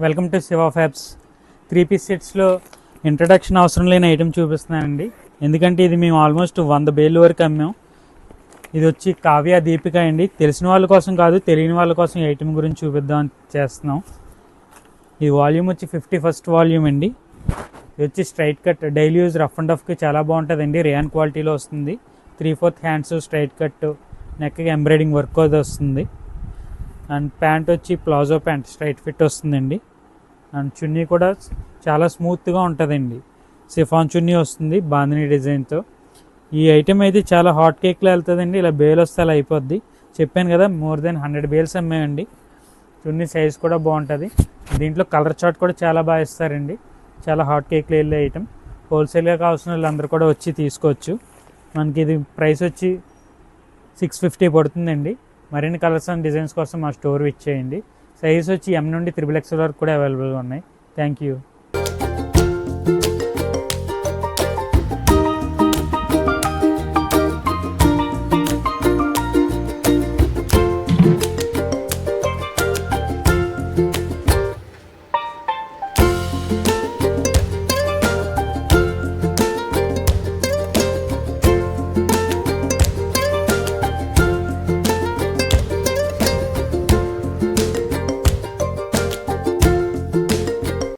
Welcome to Shiva fabs. 3 piece సెట్స్లో introduction అవసరం లేని ఐటెం చూపిస్తున్నానండి. ఎందుకంటే ఇది మేము ఆల్మోస్ట్ 100 బేల్ వరకు అమ్మాం. ఇది వచ్చి కావ్య దీపిక అండి. తెలిసిన వాళ్ళ కోసం కాదు, తెలియని వాళ్ళ కోసం ఈ ఐటెం గురించి చూపిద్దాం చేస్తున్నాం. ఈ వాల్యూమ్ వచ్చి 51st వాల్యూమ్ అండి. ఇది వచ్చి straight cut, daily use rough and రఫ్కి చాలా బాగుంటుందండి. రేయాన్ క్వాలిటీలో వస్తుంది. 3/4 హ్యాండ్స్, స్ట్రైట్ కట్, నెక్కి ఎంబ్రాయిడింగ్ వర్క్ అది వస్తుంది. అండ్ ప్యాంట్ వచ్చి ప్లాజో ప్యాంట్ స్ట్రైట్ ఫిట్ వస్తుందండి. అండ్ చున్నీ కూడా చాలా స్మూత్గా ఉంటుందండి. సిఫాన్ చున్నీ వస్తుంది బాందిని డిజైన్తో. ఈ ఐటెం అయితే చాలా హాట్ కేక్లో వెళ్తుందండి. ఇలా బేల్ వస్తే అలా అయిపోద్ది. చెప్పాను కదా, మోర్ దెన్ 100 బేల్స్ అమ్మాయండి. చున్నీ సైజ్ కూడా బాగుంటుంది. దీంట్లో కలర్ చార్ట్ కూడా చాలా బాగా ఇస్తారండి. చాలా హాట్ కేక్లో వెళ్ళే ఐటెం. హోల్సేల్గా కావాల్సిన వాళ్ళందరూ కూడా వచ్చి తీసుకోవచ్చు. మనకి ఇది ప్రైస్ వచ్చి 650 పడుతుందండి. మరిన్ని కలర్స్ అండ్ డిజైన్స్ కోసం మా స్టోర్ విచ్చేయండి. సైజ్ వచ్చి M నుండి XXL వరకు కూడా అవైలబుల్గా ఉన్నాయి. Thank you.